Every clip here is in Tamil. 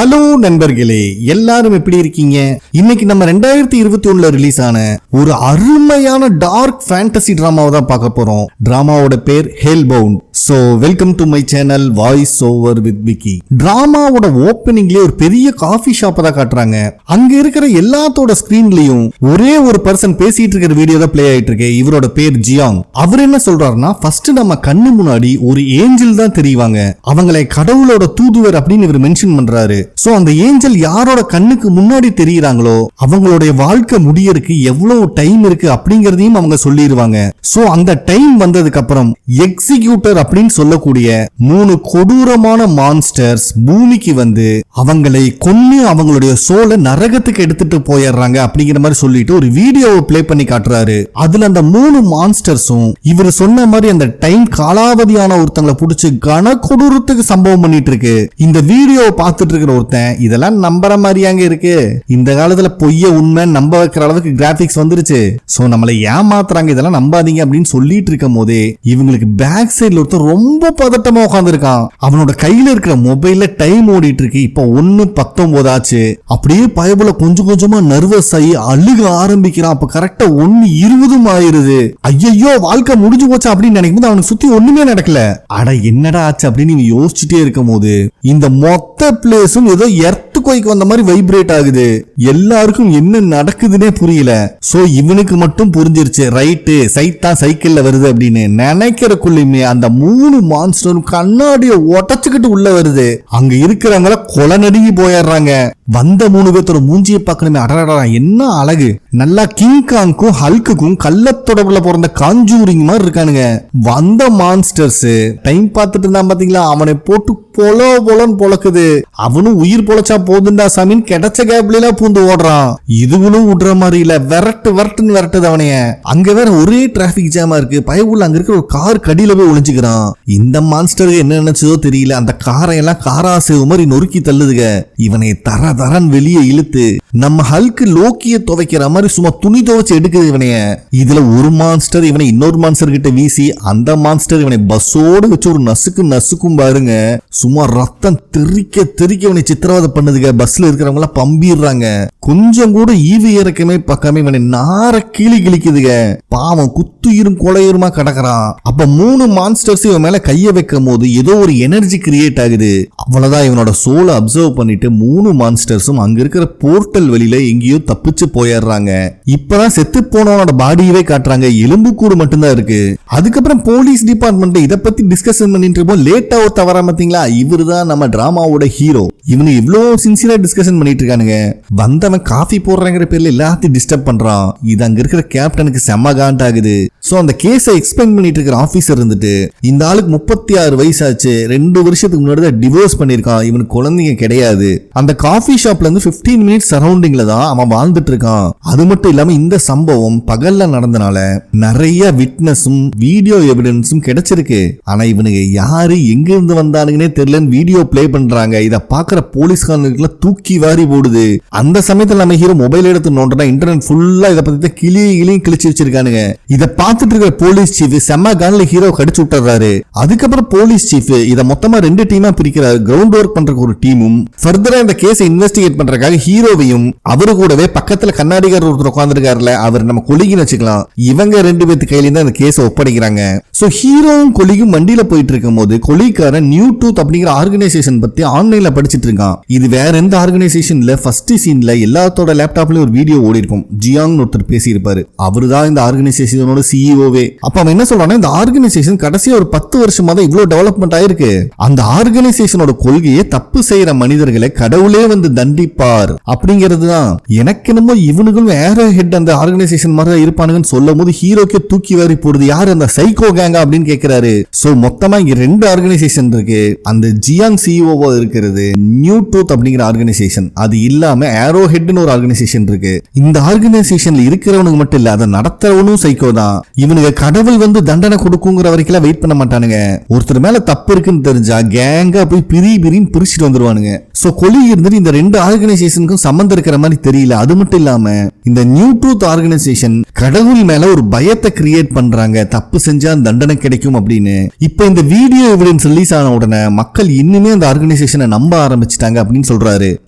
ஹலோ நண்பர்களே, எல்லாரும் எப்படி இருக்கீங்க? இன்னைக்கு நம்ம 2021 ரிலீஸ் ஆன ஒரு அருமையான டார்க் ஃபேண்டசி டிராமாவை தான் பார்க்க போறோம். டிராமாவோட பேர் hellbound. So welcome to my channel voice over with Vicky. டிராமாவோட ஓப்பனிங்லயே ஒரு பெரிய காஃபி ஷாப்பை தான் காட்டுறாங்க. அங்க இருக்கிற எல்லாத்தோட ஸ்கிரீன்லயும் ஒரே ஒரு பர்சன் பேசிட்டு இருக்கிற வீடியோ தான் பிளே ஆயிட்டு இருக்கு. இவரோட பேர் ஜியாங். அவர் என்ன சொல்றாருன்னா, ஃபர்ஸ்ட் நம்ம கண்ணு முன்னாடி ஒரு ஏஞ்சல் தான் தெரிவாங்க. அவங்களை கடவுளோட தூதுவர் அப்படின்னு இவர் மென்ஷன் பண்றாரு. சோ அந்த ஏஞ்சல் யாரோட கண்ணுக்கு முன்னாடி தெரியுறாங்களோ அவங்களுடைய வாழ்க்கை முடியறதுக்கு எவ்வளவு டைம் இருக்கு அப்படிங்கறதையும் அவங்க சொல்லிடுவாங்க. சோ அந்த டைம் வந்ததுக்கு அப்புறம் எக்ஸிக்யூட்டர் அப்படின்னு சொல்லக்கூடிய 3 கொடூரமான மான்ஸ்டர்ஸ் பூமிக்கு வந்து அவங்களை கொன்னு அவங்களுடைய சோலை நரகத்துக்கு எடுத்துட்டு போயிடுறாங்க அப்படிங்கிற மாதிரி சொல்லிட்டு ஒரு வீடியோவை பிளே பண்ணி காட்டுறாரு. அதுல அந்த 3 மான்ஸ்டர்ஸும் இவர் சொன்ன மாதிரி அந்த டைம் காலாவதியான ஒருத்தங்களை புடிச்சு கன கொடூரத்துக்கு சம்பவம் பண்ணிட்டு இருக்கு. இந்த வீடியோவை பார்த்துட்டு இருக்கிற ஒருத்தன் இதெல்லாம் நம்புற மாதிரியாங்க இருக்கு, இந்த காலத்துல பொய்ய உண்மை நம்ப வைக்கிற அளவுக்கு கிராபிக்ஸ் வந்துருச்சு, சோ நம்மளை ஏமாத்துறாங்க, இதெல்லாம் நம்பாதீங்க அப்படின்னு சொல்லிட்டு இருக்கும் போதே இவங்களுக்கு பேக் சைடுல ஒருத்தர் ரொம்ப பதட்டமா உட்கார்ந்து இருக்கான். அவனோட கையில இருக்கிற மொபைல்ல டைம் ஓடிட்டு இருக்கு. இப்ப 1:19 ஆச்சு. அப்படியே பயபுல கொஞ்சம் கொஞ்சமா நர்வஸ் ஆகி அழுக ஆரம்பிக்கிறான். அப்ப கரெக்டா 1:20 ஆயிருது. ஐயோ வாழ்க்கை முடிஞ்சு போச்சு அப்படின்னு நினைக்கும் போது அவனுக்கு சுத்தி ஒண்ணுமே நடக்கல. அட என்னடா ஆச்சு அப்படின்னு நீங்க யோசிச்சுட்டே இருக்கும் போது இந்த மொத்த பிளேஸும் ஏதோ எர்த்குவைக் வந்த மாதிரி வைப்ரேட் ஆகுது. எல்லாருக்கும் என்ன நடக்குதுன்னே புரியல. சோ இவனுக்கு மட்டும் புரிஞ்சிருச்சு, ரைட்டு சைத்தான் சைக்கிள்ல வருது அப்படின்னு நினைக்கிறக்குள்ளுமே அந்த 3 மான்ஸ்டரும் கண்ணாடியை உடச்சுக்கிட்டு உள்ள வருது. அங்க இருக்கிறவங்கள கொலை நடுங்கி போயிடுறாங்க. வந்த 3 பேர்த்தோட மூஞ்சியை பார்க்கணுமே, அடடா என்ன அழகு, நல்லா கிங்காங்கும் ஹல்க்குக்கும் கள்ளத்தொடர்புல பிறந்த காஞ்சூரிங் மாதிரி இருக்கானுங்க. வந்த மான்ஸ்டர்ஸ் டைம் பார்த்துட்டு இருந்தான் பாத்தீங்களா, அவனை போட்டு பொல பொலன்னு பொழக்குது. அவனும் உயிர் பொழைச்சா போதுண்டா சாமின்னு கிடைச்ச கேப்ல பூந்து ஓடுறான். இதுகளும் விடுற மாதிரி இல்ல, விரட்டுன்னு விரட்டுது அவனைய. அங்க வேற ஒரே டிராபிக் ஜாமா இருக்கு. பயவுள்ள அங்க இருக்கிற ஒரு கார் கடியில போய் ஒளிஞ்சுக்கிறான். இந்த மான்ஸ்டருக்கு என்ன நினைச்சதோ தெரியல, அந்த காரை எல்லாம் காராசேவு மாதிரி நொறுக்கி தள்ளுதுக. இவனை தரன் வெளியே இழுத்து நம்ம ஹல்க்கு லோக்கிய துவைக்கிற மாதிரி சும்மா துணி துவைச்சு எடுக்குது இவனைய. இதுல ஒரு மான்ஸ்டர் இவனை இன்னொரு மான்ஸ்டர் கிட்ட வீசி அந்த மான்ஸ்டர் இவனை பஸ்ஸோடு வச்சு ஒரு நசுக்கும் பாருங்க. சும்மா ரத்தம் தெறிக்க இவனை சித்திரவதை பண்ணுதுங்க. பஸ்ல இருக்கிறவங்க எல்லாம் பம்பிடுறாங்க. கொஞ்சம் கூட ஈவு இறக்கமே பார்க்காம இவனை நார கிழிக்குதுங்க. பாவம் குத்துயிரும் கொலையுருமா கிடக்குறான். அப்ப 3 மான்ஸ்டர்ஸ் இவன் மேல கைய வைக்கும் போது ஏதோ ஒரு எனர்ஜி கிரியேட் ஆகுது. அவ்வளவுதான், இவனோட சோலை அப்சர்வ் பண்ணிட்டு 3 மான்ஸ்டர்ஸும் அங்க இருக்கிற போர்ட்டல் வெளியில எங்கேயோ தப்பிச்சு போயிடுறாங்க. இப்பதான் செத்து போனவனோட பாடியவே காட்டுறாங்க, எலும்பு கூடு மட்டும்தான் இருக்கு. அதுக்கப்புறம் போலீஸ் டிபார்ட்மெண்ட் இதை பத்தி டிஸ்கஷன் பண்ணிட்டு இருப்போம். லேட்டா ஒருத்த வர பாத்தீங்களா, இவரு தான் நம்ம டிராமாவோட ஹீரோ. இவனு இவ்வளவு சின்சியரா டிஸ்கஷன் பண்ணிட்டு இருக்கானுங்க. வந்தவன் காஃபி போடுறங்கிற பேர்ல எல்லாத்தையும் டிஸ்டர்ப் பண்றான். இது அங்க இருக்கிற கேப்டனுக்கு செம்ம காண்ட் ஆகுது. சோ அந்த கேஸை எக்ஸ்பிளைன் பண்ணிட்டு இருக்கிற ஆபீசர் இருந்துட்டு, இந்த ஆளுக்கு 36 வயசாச்சு, 2 வருஷத்துக்கு முன்னாடி தான் டிவோர்ஸ் பண்ணிருக்கான், இவனுக்கு குழந்தைங்க கிடையாது. அந்த காஃபி ஷாப்ல இருந்து 15 மினிட்ஸ் சரௌண்டிங்ல தான் அவன் வாழ்ந்துட்டு இருக்கான். அது மட்டும் இல்லாம இந்த சம்பவம் பகல்ல நடந்தனால நிறைய விட்னஸும் வீடியோ எவிடன்ஸும் கிடைச்சிருக்கு. ஆனா இவனுக்கு யாரு எங்க இருந்து வந்தானுங்கன்னே தெரியலன்னு வீடியோ பிளே பண்றாங்க. இத பாக்குற போலீஸ்காரனுக்குள்ள தூக்கி வாரி போடுது. அந்த சமயத்துல நம்ம ஹீரோ மொபைல் எடுத்து நோண்டா இன்டர்நெட் ஃபுல்லா இத பத்தி கிளியும் கிழிச்சு வச்சிருக்கானுங்க. இத பார்த்துட்டு இருக்கிற போலீஸ் சீஃப் செம்ம கான்ல ஹீரோ கடிச்சு விட்டுறாரு. அதுக்கப்புறம் போலீஸ் சீஃப் இத மொத்தமா 2 டீமா பிரிக்கிறாரு. கிரவுண்ட் ஒர்க் பண்றதுக்கு ஒரு டீமும், ஃபர்தரா இந்த கேஸை இன்வெஸ்டிகேட் பண்றதுக்காக ஹீரோவையும் அவரு கூடவே பக்கத்துல கண்ணாடிக்காரர் ஒருத்தர் உட்கார்ந்துருக்காருல, அவர் நம்ம கொலிகின்னு வச்சுக்கலாம், இவங்க 2 பேத்து கையில தான் அந்த கேஸை ஒப்படைக்கிறாங்க. சோ ஹீரோவும் கொலிகும் வண்டியில போயிட்டு இருக்கும் போது கொலிக்காரன் நியூ டூத் அப்படிங்கிற ஆர்கனைசேஷன் பத்தி ஆன்லைன்ல படிச்சிட்டு இருக்கான். இது வேற எந்த ஆர்கனைசேஷன்ல ஃபர்ஸ்ட் சீன்ல எல்லாத்தோட லேப்டாப்லயும் ஒரு வீடியோ ஓடி இருக்கும். ஜியாங் ஒருத்தர் பேசி இருப்பாரு, அவருதான் இந்த ஆர்கனைசேஷனோட சிஇஓவே. அப்ப அவன் என்ன சொல்றான்னா, இந்த ஆர்கனைசேஷன் கடைசியா ஒரு 10 வருஷமா தான் இவ்வளவு டெவலப்மெண்ட் ஆயிருக்கு. அந்த ஆர்கனைசேஷனோட கொள்கையை தப்பு செய்யற மனிதர்களை கடவுளே வந்து தண்டிப்பார் அப்படிங்கிறது தான். எனக்கு என்னமோ இவனுக்கும் வேற ஹெட் அந்த ஆர்கனைசேஷன் மாதிரி தான் இருப்பானுங்கன்னு சொல்லும் போது ஹீரோக்கே தூக்கி வாரி போடுது. யாரு அந்த சைக்கோ கேங்கா அப்படின்னு கேட்கிறாரு. சோ மொத்தமா இங்க 2 ஆர்கனைசேஷன் இருக்கு. அந்த ஜியாங் சிஇஓவா இருக்கிறது நியூ டூத் அப்படிங்கிற ஆர்கனைசேஷன். அது இல்லாம ஏரோ ஹெட்னு ஒரு ஆர்கனைசேஷன் இருக்கு. இந்த ஆர்கனைசேஷன்ல இருக்கிறவனுக்கு மட்டும் இல்ல, அதை நடத்துறவனும் சைக்கோ தான். இவனுக்கு கடவுள் வந்து தண்டனை கொடுக்குங்கிற வரைக்கும் வெயிட் பண்ண மாட்டானுங்க. ஒருத்தர் மேல தப்பு இருக்குன்னு தெரிஞ்சா கேங்கா போய் பிரின்னு பிரிச்சுட்டு வந்துருவானுங்க. சோ கொலி இருந்துட்டு இந்த 2 ஆர்கனைசேஷனுக்கும் சம்பந்தம் இருக்கிற மாதிரி தெரியல. அது மட்டும் இல்லாம இந்த நியூ ட்ரூத் ஆர்கனைசேஷன் கடவுள் மேல ஒரு பயத்தை கிரியேட் பண்றாங்க, தப்பு செஞ்சா தண்டனை கிடைக்கும் அப்படின்னு. இப்ப இந்த வீடியோ எவிடன்ஸ் ரிலீஸ் ஆன உடனே மக்கள் இன்னுமே அந்த ஆர்கனைசேஷனை நம்ப ஆரம்பிச்சு ஆரம்பிச்சிட்டாங்க அப்படின்னு சொல்றாரு.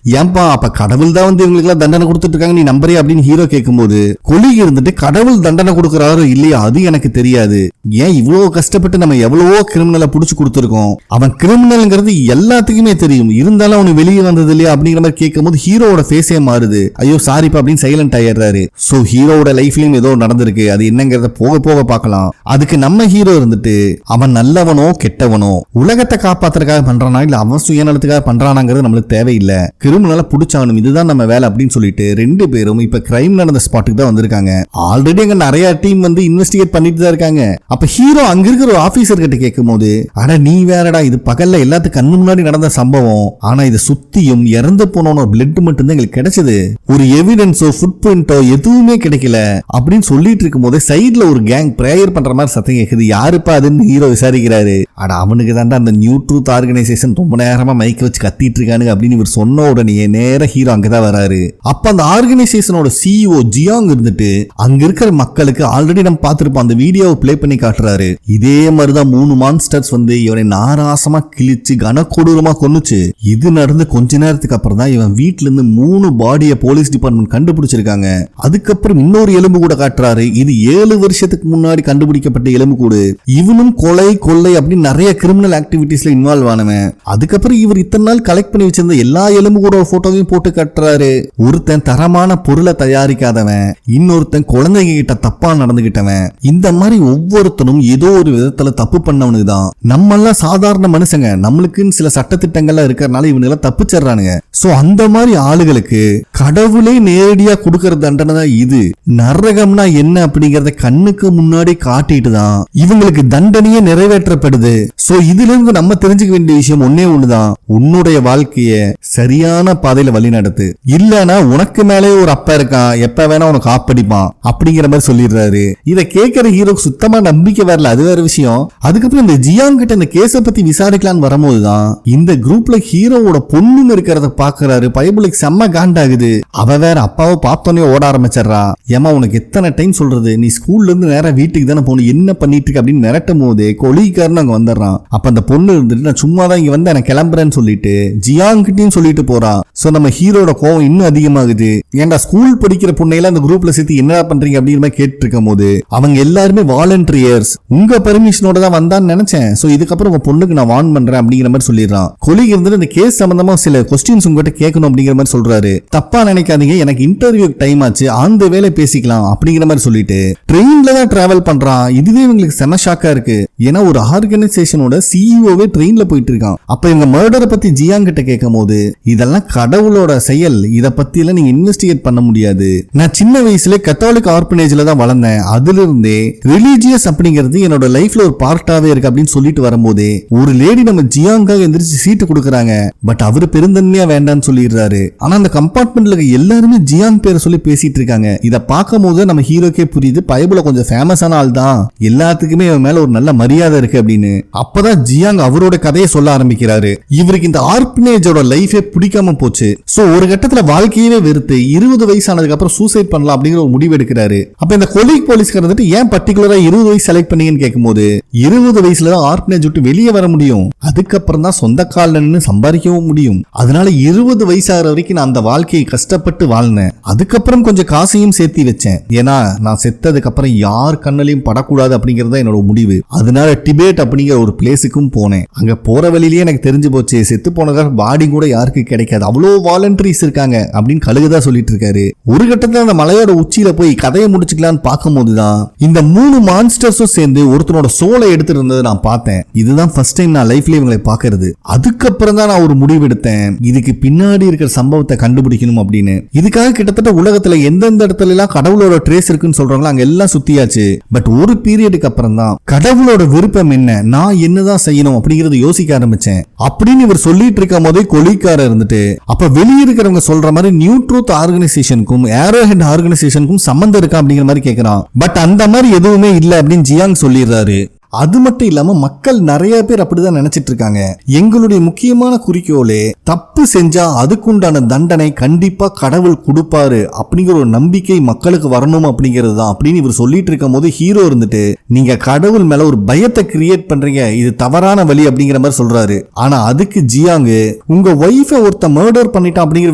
ஏன்பா அப்ப கடவுள் தான் வந்து இவங்களுக்கு எல்லாம் தண்டனை கொடுத்துட்டு இருக்காங்க நீ நம்புறியா அப்படின்னு ஹீரோ கேட்கும்போது கொலிக் இருந்துட்டு கடவுள் தண்டனை கொடுக்கறாரோ இல்லையா அது எனக்கு தெரியாது. ஏன் இவ்வளவு கஷ்டப்பட்டு நம்ம எவ்வளவோ கிரிமினலை புடிச்சு கொடுத்துருக்கோம், அவன் கிரிமினல்ங்கிறது எல்லாத்துக்குமே தெரியும், இருந்தாலும் அவனுக்கு வெளியே வந்தது இல்லையா அப்படிங்கிற மாதிரி கேட்கும்போது ஹீரோவோட ஃபேஸே மாறுது. ஐயோ சாரிப்பா அப்படின்னு சைலண்ட் ஆயிடுறாரு. சோ ஹீரோவோட லைஃப்லயும் ஏதோ நடந்திருக்கு, அது என்னங்கிறத போக போக பார்க்கலாம். அதுக்கு நம்ம ஹீரோ இருந்துட்டு அவன் நல்லவனோ கெட்டவனோ உலகத்தை காப்பாத்துறதுக்காக பண்றானா இல்ல அவன் சுயநலத்துக்காக பண்றானாங்கிறது நம்மளுக்கு தேவையில்லை, கிரிமினலை புடிச்சானும் இதுதான் நம்ம வேலை அப்படின்னு சொல்லிட்டு ரெண்டு பேரும் இப்ப கிரைம் நடந்த ஸ்பாட்டுக்கு தான் வந்திருக்காங்க. ஆல்ரெடி அங்க நிறைய டீம் வந்து இன்வெஸ்டிகேட் பண்ணிட்டு தான் இருக்காங்க. அப்ப ஹீரோ அங்க இருக்கிற ஒரு ஆபீசர் கிட்ட கேட்கும் போது, அட நீ வேறடா, இது பகல்ல எல்லாத்துக்கும் கண்ணு முன்னாடி நடந்த சம்பவம், ஆனா இது சுத்தியும் இறந்து போன பிளட் மட்டும் தான் எங்களுக்கு கிடைச்சது, ஒரு எவிடன்ஸோ ஃபுட் பிரிண்டோ எதுவுமே கிடைக்கல அப்படின்னு சொல்லிட்டு இருக்கும் போது சைட்ல ஒரு கேங் பிரேயர் பண்ற மாதிரி சத்தம் கேக்குது. யாருப்பா அதுன்னு ஹீரோ விசாரிக்கிறாரு. அட அவனுக்கு தாண்டா அந்த நியூ ட்ரூத் ஆர்கனைசேஷன் ரொம்ப நேரமா மைக்க வச்சு கத்திட்டு இருக்கானுங்க அப்படின்னு இவர் சொன்ன உடனே நேர ஹீரோ அங்கதான் வராரு. அப்ப அந்த ஆர்கனைசேஷனோட சிஇஓ ஜியாங் இருந்துட்டு அங்க இருக்கிற மக்களுக்கு ஆல்ரெடி நம்ம பார்த்திருப்போம் அந்த வீடியோவை பிளே பண்ணி காட்டுறாரு. இதே மாதிரிதான் 3 மான்ஸ்டர்ஸ் வந்து இவனை நாராசமா கிழிச்சு கனக்கொடூரமா கொன்னுச்சு. இது நடந்து கொஞ்ச நேரத்துக்கு அப்புறம் தான் இவன் வீட்டுல இருந்து 3 பாடியை போலீஸ் டிபார்ட்மெண்ட் கண்டுபிடிச்சிருக்காங்க. அதுக்கப்புறம் இன்னொரு எலும்பு கூட காட்டுறாரு. இது 7 வருஷத்துக்கு முன்னாடி கண்டுபிடிக்கப்பட்ட எலும்பு கூடு. இவனும் கொலை கொள்ளை அப்படின்னு நிறைய கிரிமினல் ஆக்டிவிட்டிஸ்ல இன்வால்வ் ஆனவன். அதுக்கப்புறம் இவர் இத்தனை நாள் கலெக்ட் பண்ணி வச்சிருந்த எல்லா எலும்பு கூட போட்டோவையும் போட்டு காட்டுறாரு. ஒருத்தன் தரமான பொருளை தயாரிக்காதவன், இன்னொருத்தன் குழந்தைங்க கிட்ட தப்பா நடந்துகிட்டவன், இந்த மாதிரி ஒவ்வொருத்தனும் ஏதோ ஒரு விதத்துல தப்பு பண்ணவனுக்கு தான். நம்ம எல்லாம் சாதாரண மனுஷங்க, நம்மளுக்குன்னு சில சட்டத்திட்டங்கள்லாம் இருக்கிறதுனால இவனுக்கு தப்பிச்சிடறானுங்க. சோ அந்த மாதிரி ஆளுகளுக்கு கடவுளே நேரடியா கொடுக்கற தண்டனை தான் இது. நரகம்னா என்ன அப்படிங்கறத கண்ணுக்கு முன்னாடி காட்டிட்டு தான் இவங்களுக்கு தண்டனையே நிறைவேற்றப்படுது. சோ இதுல இருந்து நம்ம தெரிஞ்சுக்க வேண்டிய விஷயம் ஒன்னே ஒண்ணுதான், உன்னுடைய வாழ்க்கைய சரியான பாதையில வழி நடத்து, இல்லனா உனக்கு மேலே ஒரு அப்பா இருக்கான், எப்ப வேணா உனக்கு ஆப்படிப்பான் அப்படிங்கிற மாதிரி சொல்லிடுறாரு. இத கேட்கிற ஹீரோக்கு சுத்தமா நம்பிக்கை வரல, அது வேற விஷயம். அதுக்கப்புறம் இந்த ஜியாங் கிட்ட இந்த கேஸ பத்தி விசாரிக்கலான்னு வரும்போதுதான் இந்த குரூப்ல ஹீரோவோட பொண்ணுங்க இருக்கிறத பாக்குறாரு. பைபிளுக்கு செம்ம காண்டாகுது. அவ வேற அப்பாவை பார்த்தோன்னே ஓட ஆரம்பிச்சிடறா. ஏமா உனக்கு எத்தனை டைம் சொல்றது, நீ ஸ்கூல்ல இருந்து நேரா வீட்டுக்கு தானே போகணும், என்ன பண்ணிட்டு இருக்க அப்படின்னு மிரட்டும் போதே கொலிக்காரன் அங்க வந்துடுறான். அப்ப அந்த பொண்ணு இருந்துட்டு நான் சும்மா தான் இங்க வந்து எனக்கு கிளம்புறேன்னு சொல்லிட்டு ஜியாங் கிட்டையும் சொல்லிட்டு போறான். சோ நம்ம ஹீரோட கோவம் இன்னும் அதிகமாகுது. ஏன்டா ஸ்கூல் படிக்கிற பொண்ணையெல்லாம் அந்த குரூப்ல சேர்த்து என்னடா பண்றீங்க அப்படின்னு கேட்டு இருக்கும் போது, அவங்க எல்லாருமே வாலண்டியர்ஸ், உங்க பெர்மிஷனோட தான் வந்தான்னு நினைச்சேன், சோ இதுக்கப்புறம் உங்க பொண்ணுக்கு நான் வார்ன் பண்றேன் அப்படிங்கிற மாதிரி சொல்லிடுறான். கொலி இருந்துட்டு இந்த கேஸ் சம்பந்தமா சில கொஸ்டின்ஸ் உங்ககிட்ட கேட்கணும் அப்படிங்கிற மாதிரி சொல்றாரு. தப்பா நினைக்காதீங்க, எனக்கு இன்டர்வியூ டைம் ஆச்சு, அந்த வேலை பேசிக்கலாம் அப்படிங்கிற மாதிரி சொல்லிட்டு ட்ரெயின்ல தான் டிராவல் பண்றான். இதுவே இவங்களுக்கு செம ஷாக்கா இருக்கு. ஏன்னா ஒரு ஆர்கனைசேஷனோட சிஇஓவே ட்ரெயின்ல போயிட்டு இருக்கான். அப்ப இவங்க மர்டரை பத்தி ஜியாங் கிட்ட கேட்கும் போது, இதெல்லாம் கடவுளோட செயல், இத பத்தி எல்லாம் நீங்க இன்வெஸ்டிகேட் பண்ண முடியாது, நான் சின்ன வயசுல கத்தோலிக் ஆர்பனேஜ்ல தான் வளர்ந்தேன், அதுல இருந்தே ரிலீஜியஸ் அப்படிங்கிறது என்னோட லைஃப்ல ஒரு பார்ட்டாவே இருக்கு அப்படின்னு சொல்லிட்டு வரும்போதே ஒரு லேடி நம்ம ஜியாங்காக எந்திரிச்சு சீட்டு கொடுக்கறாங்க. பட் அவரு பெருந்தன்மையா வேண்டான்னு சொல்லிடுறாரு. ஆனா அந்த கம்பார்ட்மெண்ட்ல எல்லாருமே ஜியாங் பேரை சொல்லி பேசிட்டு இருக்காங்க. இத பார்க்கும் போது நம்ம ஹீரோக்கே புரியுது, பைபிள கொஞ்சம் ஃபேமஸான ஆள் தான், எல்லாத்துக்குமே இவன் மேல ஒரு நல்ல மரியாதை இருக்கு அப்படின்னு. அப்பதான் ஜியாங் அவரோட கதையை சொல்ல ஆரம்பிக்கிறாரு. இவருக்கு இந்த ஆர்பனேஜோட லைஃபே பிடிக்காம போச்சு. சோ ஒரு கட்டத்துல வாழ்க்கையவே வெறுத்து 20 வயசானதுக்கு அப்புறம் சூசைட் பண்ணலாம் அப்படிங்கிற ஒரு முடிவு எடுக்கிறாரு. அப்ப இந்த கொலீக் போலீஸ்காரர் வந்துட்டு ஏன் பர்டிகுலரா 20 வயசு செலக்ட் பண்ணீங்கன்னு கேட்கும்போது, 20 வயசுல தான் ஆர்பனேஜ் விட்டு வெளியே வர முடியும், அதுக்கப்புறம் தான் சொந்த கால்ல நின்னு சம்பாதிக்கவும் முடியும், அதனால 20 வயசாகிற வரைக்கும் நான் அந்த வாழ்க்கையை கஷ்டப்பட்டு வாழ்ந்தேன், அதுக்கப்புறம் கொஞ்சம் காசையும் சேர்த்து வச்சேன், ஏன்னா நான் செத்ததுக்கு அப்புறம் யார் கண்ணிலையும் படக்கூடாது அப்படிங்கறத என்னோட முடிவு. அதனால டிபேட் அப்படிங்கிற ஒரு பிளேஸுக்கும் போனேன். அங்க போற வழியிலேயே எனக்கு தெரிஞ்சு போச்சு, செத்து போனதா பாடி கூட யாருக்கு கிடைக்காது, அவ்வளோ வாலண்டரிஸ் இருக்காங்க அப்படின்னு கழுகுதா சொல்லிட்டு இருக்காரு. ஒரு கட்டத்துல அந்த மலையோட உச்சியில போய் கதையை முடிச்சுக்கலான்னு பார்க்கும் போதுதான் இந்த 3 மான்ஸ்டர்ஸும் சேர்ந்து ஒருத்தனோட சோலை எடுத்துட்டு இருந்தது நான் பார்த்தேன். இதுதான் ஃபர்ஸ்ட் டைம் நான் லைஃப்ல இவங்களை பாக்குறது. அதுக்கப்புறம் தான் நான் ஒரு முடிவு எடுத்தேன், இதுக்கு பின்னாடி இருக்கிற சம்பவத்தை கண்டுபிடிக்கணும் அப்படின்னு. இதுக்காக கிட்டத்தட்ட உலகத்துல எந்தெந்த இடத்துல எல்லாம் கடவுளோட ட்ரேஸ் இருக்குன்னு சொல்றாங்களோ அங்க எல்லாம் சுத்தியாச்சு. பட் ஒரு பீரியடுக்கு அப்புறம் தான் கடவுளோட விருப்பம் என்ன, நான் என்னதான் செய்யணும் அப்படிங்கறத யோசிக்க ஆரம்பிச்சேன் அப்படின்னு இவர் சொல்லிட்டு இருக்கும் போதே கொலிக்காரர் இருந்துட்டு, அப்ப வெளியே இருக்கிறவங்க சொல்ற மாதிரி நியூ ட்ரூத் ஆர்கனைசேஷனுக்கும் ஏரோஹெட் ஆர்கனைசேஷனுக்கும் சம்பந்தம் இருக்கா அப்படிங்கிற மாதிரி கேட்கிறான். பட் அந்த மாதிரி எதுவுமே இல்ல அப்படின்னு ஜியாங் சொல்லிடுறாரு. அது மட்டும் இல்லாம மக்கள் நிறைய பேர் அப்படிதான் நினைச்சிட்டு இருக்காங்க. எங்களுடைய முக்கியமான குறிக்கோளே தப்பு செஞ்சா அதுக்குண்டான தண்டனை கண்டிப்பா கடவுள் கொடுப்பாரு அப்படிங்கிற ஒரு நம்பிக்கை மக்களுக்கு வரணும் அப்படிங்கிறது தான் அப்படின்னு இவர் சொல்லிட்டு இருக்கும் போது ஹீரோ இருந்துட்டு நீங்க கடவுள் மேல ஒரு பயத்தை கிரியேட் பண்றீங்க, இது தவறான வழி அப்படிங்கிற மாதிரி சொல்றாரு. ஆனா அதுக்கு ஜியாங் உங்க ஒய்ஃபை ஒருத்த மர்டர் பண்ணிட்டான் அப்படிங்கிற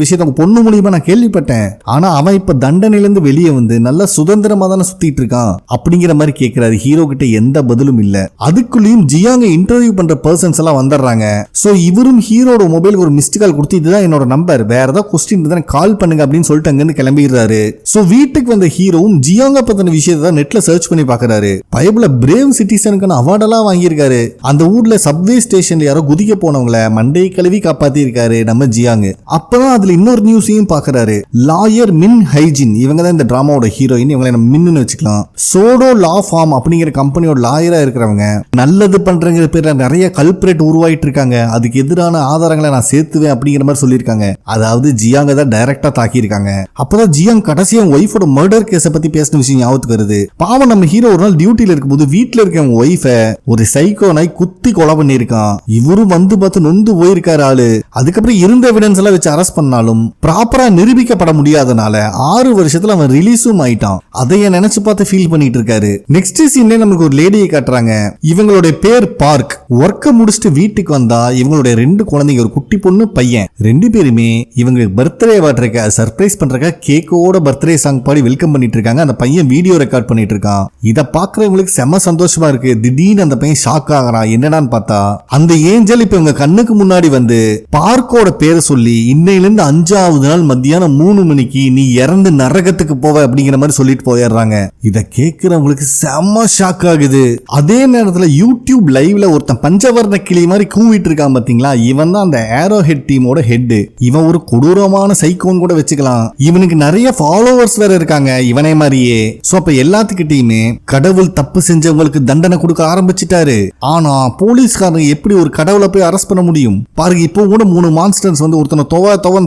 விஷயத்த உங்க பொண்ணு மூலியமா நான் கேள்விப்பட்டேன், ஆனா அவன் இப்ப தண்டனையிலிருந்து வெளியே வந்து நல்ல சுதந்திரமா தானே சுத்திட்டு இருக்கான் அப்படிங்கிற மாதிரி கேட்கிறாரு. ஹீரோ கிட்ட எந்த பதிலும் இல்ல. அதுக்குள்ளேயும் ஜியாங்க இன்டர்வியூ பண்ற பர்சன்ஸ் எல்லாம் வந்துடுறாங்க. சோ இவரும் ஹீரோட மொபைலுக்கு ஒரு மிஸ்ட் கால் கொடுத்து இதுதான் என்னோட நம்பர், வேற ஏதாவது கொஸ்டின் இருந்தா கால் பண்ணுங்க அப்படின்னு சொல்லிட்டு அங்கிருந்து கிளம்பிடுறாரு. சோ வீட்டுக்கு வந்த ஹீரோவும் ஜியாங்க பத்தின விஷயத்தை நெட்ல சர்ச் பண்ணி பாக்குறாரு. பைபிள பிரேவ் சிட்டிசனுக்கான அவார்டெல்லாம் வாங்கியிருக்காரு. அந்த ஊர்ல சப்வே ஸ்டேஷன்ல யாரோ குதிக்க போனவங்கள மண்டை கழுவி காப்பாத்தி இருக்காரு நம்ம ஜியாங். அப்பதான் அதுல இன்னொரு நியூஸையும் பாக்குறாரு. லாயர் மின் ஹைஜின், இவங்க தான் இந்த டிராமாவோட ஹீரோயின். இவங்களை நம்ம மின்னு வச்சுக்கலாம். சோடோ லா ஃபார்ம் அப்படிங்கிற கம்பெனியோட லாயரா இருக்கிறவங்க நல்லது பண்றங்கிற பேர்ல நிறைய கல்பிரேட் உருவாயிட்டு இருக்காங்க, அதுக்கு எதிரான ஆதாரங்களை நான் சேர்த்துவேன் அப்படிங்கிற மாதிரி சொல்லியிருக்காங்க. அதாவது ஜியாங்க தான் டைரக்டா தாக்கி இருக்காங்க. அப்பதான் ஜியாங் கடைசியா ஒய்ஃபோட மர்டர் கேஸை பத்தி பேசின விஷயம் ஞாபகத்துக்கு வருது. பாவம் நம்ம ஹீரோ ஒரு நாள் டியூட்டில இருக்கும்போது வீட்டுல இருக்க ஒய்ஃபை ஒரு சைக்கோ நாய் குத்தி கொலை பண்ணிருக்கான். இவரும் வந்து பார்த்து நொந்து போயிருக்காரு ஆளு. அதுக்கப்புறம் இருந்த எவிடன்ஸ் எல்லாம் வச்சு அரெஸ்ட் பண்ணாலும் ப்ராப்பரா நிரூபிக்கப்பட முடியாதனால 6 வருஷத்துல அவன் ரிலீஸும் ஆயிட்டான். அதைய நினைச்சு பார்த்து ஃபீல் பண்ணிட்டு இருக்காரு. நெக்ஸ்ட் சீன்ல நமக்கு ஒரு லேடியை காட்டுறாங்க. இவங்களுடைய பேர் பார்க். ஒர்க்க முடிச்சுட்டு வீட்டுக்கு வந்தா இவங்களுடைய 2 குழந்தைங்க, ஒரு குட்டி பொண்ணு பையன். 2 பேருமே இவங்களுக்கு பர்த்டே வாட்டுறக்க சர்ப்ரைஸ் பண்றக்க கேக்கோட பர்த்டே சாங் பாடி வெல்கம் பண்ணிட்டு இருக்காங்க. அந்த பையன் வீடியோ ரெக்கார்ட் பண்ணிட்டு இருக்கான். இத பாக்குறவங்களுக்கு செம சந்தோஷமா இருக்கு. திடீர்னு அந்த பையன் ஷாக் ஆகுறான். என்னடான்னு பார்த்தா அந்த ஏஞ்சல் இப்ப இவங்க கண்ணுக்கு முன்னாடி வந்து பார்க்கோட பேரை சொல்லி இன்னையிலிருந்து 5வது நாள் மத்தியானம் 3 மணிக்கு நீ இறந்து நரகத்துக்கு போவ அப்படிங்கிற மாதிரி சொல்லிட்டு போயிடுறாங்க. இத கேட்கிறவங்களுக்கு செம ஷாக் ஆகுது. அதே நேரத்துல யூடியூப் லைவ்ல ஒருத்தன் பஞ்சவர்ண கிளி மாதிரி கூவிட்டு இருக்கான் பாத்தீங்களா, இவன் தான் அந்த ஏரோ ஹெட் டீமோட ஹெட். இவன் ஒரு கொடூரமான சைக்கோன் கூட வச்சுக்கலாம். இவனுக்கு நிறைய ஃபாலோவர்ஸ் வேற இருக்காங்க இவனே மாதிரியே. சோ அப்ப எல்லாத்துக்கிட்டையுமே கடவுள் தப்பு செஞ்சவங்களுக்கு தண்டனை கொடுக்க ஆரம்பிச்சிட்டாரு. ஆனா போலீஸ்காரங்க எப்படி ஒரு கடவுளை போய் அரெஸ்ட் பண்ண முடியும் பாருங்க. இப்போ கூட 3 மான்ஸ்டர்ஸ் வந்து ஒருத்தனை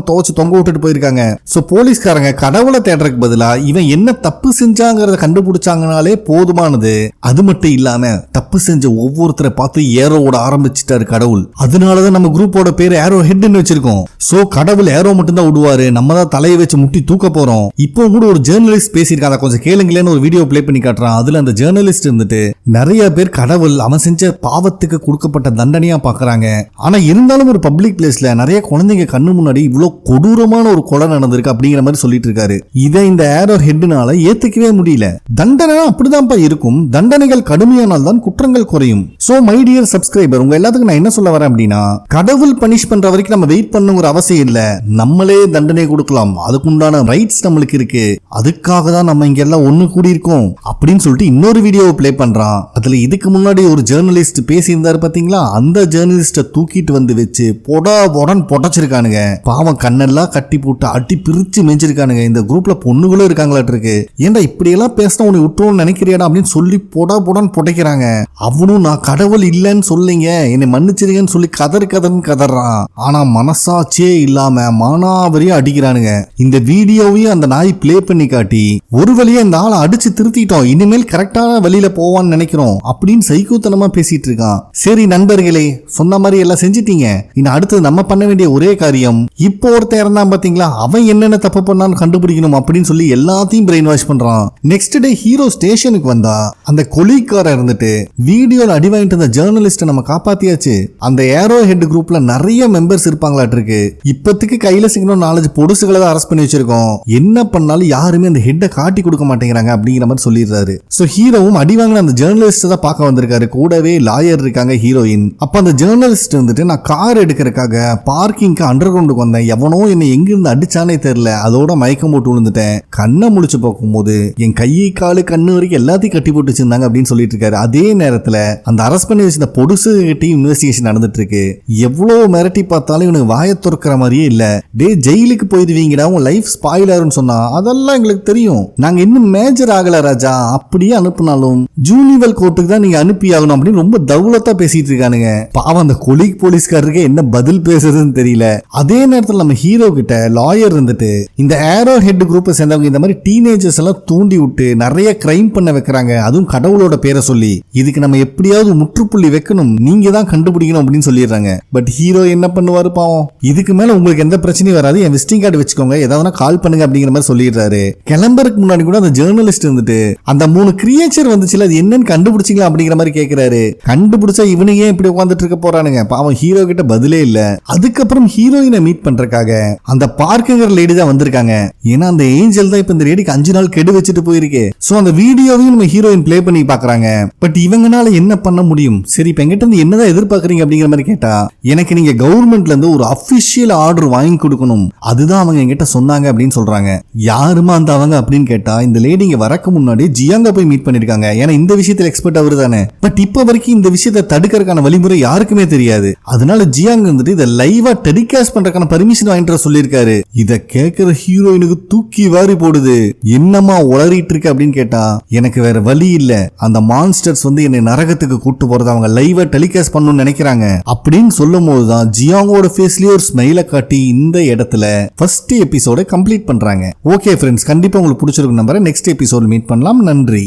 துவச்சு தொங்க விட்டுட்டு போயிருக்காங்க. சோ போலீஸ்காரங்க கடவுளை தேடுறதுக்கு பதிலா இவன் என்ன தப்பு செஞ்சாங்கிறத கண்டுபிடிச்சாங்கனாலே போதுமானது. அது மட்டும் இல்லாம தப்பு செஞ்ச ஒவ்வொருத்தரை பார்த்து ஏரோவோட ஆரம்பிச்சிட்டாரு கடவுள். அதனாலதான் நம்ம குரூப்போட பேர் ஏரோ ஹெட்னு வச்சிருக்கோம். சோ கடவுள் ஏரோ மட்டும் தான் விடுவாரு, நம்ம தான் தலையை வச்சு முட்டி தூக்க போறோம். இப்போ கூட ஒரு ஜேர்னலிஸ்ட் பேசியிருக்காங்க, கொஞ்சம் கேளுங்களேன்னு ஒரு வீடியோ பிளே பண்ணி காட்டுறான். அதுல அந்த ஜேர்னலிஸ்ட் இருந்துட்டு நிறைய பேர் கடவுள் அவன் செஞ்ச பாவத்துக்கு கொடுக்கப்பட்ட தண்டனையா பாக்குறாங்க. ஆனா இருந்தாலும் ஒரு பப்ளிக் பிளேஸ்ல நிறைய குழந்தைங்க கண்ணு முன்னாடி இவ்வளவு கொடூரமான ஒரு கொலை நடந்திருக்கு அப்படிங்கிற மாதிரி சொல்லிட்டு இருக்காரு. இதை இந்த ஏரோ ஹெட்னால ஏத்துக்கவே முடியல. தண்டனை அப்படிதான்ப்பா இருக்கும், தண்டனைகள் கடுமையானால் தான் குற்றங்கள் குறையும். சோ மை டியர் சப்ஸ்கிரைபர், உங்க எல்லாத்துக்கும் நான் என்ன சொல்ல வரேன் அப்படின்னா, கடவுள் பனிஷ் பண்ற வரைக்கும் நம்ம வெயிட் பண்ணுங்கிற அவசியம் இல்ல, நம்மளே தண்டனை கொடுக்கலாம், அதுக்குண்டான ரைட்ஸ் நம்மளுக்கு இருக்கு. அதுக்காக தான் நம்ம இங்க எல்லாம் ஒண்ணு கூடி இருக்கோம் அப்படின்னு சொல்லிட்டு இன்னொரு வீடியோவை பிளே பண்றான். அதுல இதுக்கு முன்னாடி ஒரு ஜேர்னலிஸ்ட் பேசியிருந்தாரு பாத்தீங்களா, அந்த ஜேர்னலிஸ்ட தூக்கிட்டு வந்து வச்சு பொடாபொடன் பொட்டச்சிருக்கானுங்க. பாவம் கண்ணெல்லாம் கட்டி போட்டு அடி பிரிச்சு மெஞ்சிருக்கானுங்க. இந்த குரூப்ல பொண்ணுகளும் இருக்காங்களாட்டு இருக்கு. ஏன்டா இப்படி எல்லாம் பேசினா உன்னை விட்டுருவோம்னு நினைக்கிறியாடா அப்படின்னு சொல்லி பொடாபொடன் பொட்டைக்கிறாங்க. அவனும் நான் கடவுள் இல்லைன்னு சொல்லிங்க, என்னை மன்னிச்சிருங்கன்னு சொல்லி கதறன்னு கதறான். ஆனா மனசாட்சியே இல்லாம மானாவரியா அடிக்கிறானுங்க. இந்த வீடியோவையும் அந்த நாய் பிளே பண்ணி காட்டி ஒரு வழியா இந்த ஆளை அடிச்சு திருத்திட்டோம், இனிமேல் கரெக்டான வழியில போவான்னு நினைக்கிறோம் அப்படின்னு சைக்கோத்தனமா பேசிட்டு இருக்கான். சரி நண்பர்களே, சொன்ன மாதிரி எல்லாம் செஞ்சிட்டீங்க. இன்னும் அடுத்தது நம்ம பண்ண வேண்டிய ஒரே காரியம், இப்போ ஒருத்தர் இருந்தான் பாத்தீங்களா, அவன் என்னென்ன தப்பு பண்ணான்னு கண்டுபிடிக்கணும் அப்படின்னு சொல்லி எல்லாத்தையும் பிரெயின் வாஷ் பண்றான். நெக்ஸ்ட் டே ஹீரோ ஸ்டேஷனுக்கு வந்தா அந்த கொலிக்கார இருந்துட்டு வீடியோல அடி வாங்கிட்டு இருந்த ஜேர்னலிஸ்ட நம்ம காப்பாத்தியாச்சு. அந்த ஏரோ ஹெட் குரூப்ல நிறைய மெம்பர்ஸ் இருப்பாங்களாட்டு இருக்கு. இப்பத்துக்கு கையில சிக்கணும் 4 பொடுசுகளை தான் அரெஸ்ட் பண்ணி வச்சிருக்கோம். என்ன பண்ணாலும் யாருமே அந்த ஹெட்டை காட்டி கொடுக்க மாட்டேங்கிறாங்க அப்படிங்கிற மாதிரி சொல்லிடுறாரு. சோ ஹீரோவும் அடி வாங்கின அந்த ஜேர்னலிஸ்ட் தான் பார்க்க வந்திருக்காரு. கூடவே லாயர் இருக்காங்க, ஹீரோயின். அப்ப அந்த ஜேர்னலிஸ்ட் வந்துட்டு நான் கார் எடுக்கிறதுக்காக பார்க்கிங்க்கு அண்டர் கிரவுண்டுக்கு வந்தேன், எவனோ என்னை எங்கிருந்து அடிச்சானே தெரியல, அதோட மயக்கம் போட்டு விழுந்துட்டேன். கண்ணை முழிச்சு பார்க்கும்போது என் கையை காலு கண்ணு வரைக்கும் எல்லாத்தையும் கட்டி போட்டு வச்சிருந்தாங்க அப்படின்னு சொல்லிட்டு இருக்காரு. அதே நேரத்துல அந்த அரெஸ்ட் பண்ணி வச்சிருந்த பொடுசு கிட்டையும் இன்வெஸ்டிகேஷன் நடந்துட்டு இருக்கு. எவ்வளவு மிரட்டி பார்த்தாலும் இவனுக்கு வாயை துறக்கிற மாதிரியே இல்ல. டே ஜெயிலுக்கு போயிடுவீங்கடா, உன் லைஃப் ஸ்பாயில் ஆகும்னு சொன்னா அதெல்லாம் எங்களுக்கு தெரியும், நாங்க இன்னும் மேஜர் ஆகல ராஜா, அப்படியே அனுப்புனாலும் ஜூனிவல் கோர்ட்டுக்கு தான் நீங்க அனுப்பி ஆகணும் அப்படின்னு ரொம்ப தவுலத்தா பேசிட்டு இருக்கானுங்க. பாவம் அந்த கொலிக் போலீஸ்காரருக்கு என்ன பதில் பேசுறதுன்னு தெரியல. அதே நேரத்தில் நம்ம ஹீரோ கிட்ட லாயர் இருந்துட்டு இந்த ஏரோ ஹெட் குரூப்பை சேர்ந்தவங்க இந்த மாதிரி டீனேஜர்ஸ் எல்லாம் தூண்டி விட்டு நிறைய கிரைம் பண்ண வைக்கிறாங்க, அதுவும் கடவுளோட பேரை சொல்லி. இதுக்கு நம்ம எப்படியாவது முற்றுப்புள்ளி வைக்கணும், நீங்க தான் கண்டுபிடிக்கணும் அப்படின்னு சொல்லிடுறாங்க. பட் ஹீரோ என்ன பண்ணுவாரு பாவம், இதுக்கு மேல உங்களுக்கு எந்த பிரச்சனையும் வராது, என் விசிட்டிங் கார்டு வச்சுக்கோங்க, ஏதாவது கால் பண்ணுங்க அப்படிங்கிற மாதிரி சொல்லிடுறாரு. கிளம்புறதுக்கு முன்னாடி கூட அந்த ஜேர்னலிஸ்ட் வந்துட்டு அந்த 3 கிரியேச்சர் வந்துச்சுல அது என்னன்னு கண்டுபிடிச்சிங்களா அப்படிங்கிற மாதிரி கேட்கிறாரு. கண்டுபிடிச்சா இவனுங்க இப்படி உட்காந்துட்டு இருக்க போறானுங்க. பாவம் ஹீரோ கிட்ட பதிலே இல்ல. அதுக்கப்புறம் ஹீரோயினை மீட் பண்றதுக்காக அந்த பார்க்குங்கிற லேடி தான் வந்திருக்காங்க. ஏன்னா அந்த ஏஞ்சல் தான் இப்ப இந்த லேடிக்கு 5 நாள் கெடு வச்சுட்டு போயிருக்கு. சோ அந்த வீடியோவையும் நம்ம ஹீரோயின் பிளே பண்ணி பாக்குறாங்க. பட் இவங்கனால என்ன பண்ண முடியும்? சரி இப்ப எங்கிட்ட இருந்து என்னதான் எதிர்பார்க்கறீங்க அப்படிங்கிற மாதிரி கேட்டா, எனக்கு நீங்க கவர்மெண்ட்ல இருந்து ஒரு அபிஷியல் ஆர்டர் வாங்கி கொடுக்கணும், அதுதான் அவங்க என்கிட்ட சொன்னாங்க அப்படின்னு சொல்றாங்க. யாருமா அந்த அவங்க அப்படின்னு கேட்டா, இந்த லேடி இங்க வரக்கு முன்னாடி ஜியாங்க போய் மீட் பண்ணிருக்காங்க. ஏன்னா இந்த விஷயத்துல எக்ஸ்பர்ட் அவரு தானே. பட் இப்ப வரைக்கும் இந்த விஷயத்தை தடுக்கிறதுக்கான வழிமுறை யாருக்குமே தெரியாது. அதனால ஜியாங் வந்துட்டு இதை லைவா டெலிகாஸ்ட் பண்றதுக்கான பர்மிஷன் வாங்கிட்டு சொல்லியிருக்காரு. இத கேட்கிற ஹீரோயினுக்கு தூக்கி வாரி போடுது. என்னமா உளறிட்டு இருக்கு அப்படின்னு கேட்டா, எனக்கு வேற வழி இல்ல, அந்த மான்ஸ்டர்ஸ் வந்து என்னை நரகத்துக்கு கூட்டு போறது அவங்க லைவா டெலிகாஸ்ட் பண்ணணும்னு நினைக்கிறாங்க அப்படின்னு சொல்லும் போதுதான் ஜியாங்கோட ஃபேஸ்லயே ஒரு ஸ்மைலை காட்டி இந்த இடத்துல ஃபர்ஸ்ட் எபிசோட கம்ப்ளீட் பண்றாங்க. ஓகே ஃப்ரெண்ட்ஸ், கண்டிப்பா உங்களுக்கு பிடிச்சிருக்கும் நம்புறேன். நெக்ஸ்ட் எபிசோட் மீட் பண்ணலாம். நன்றி.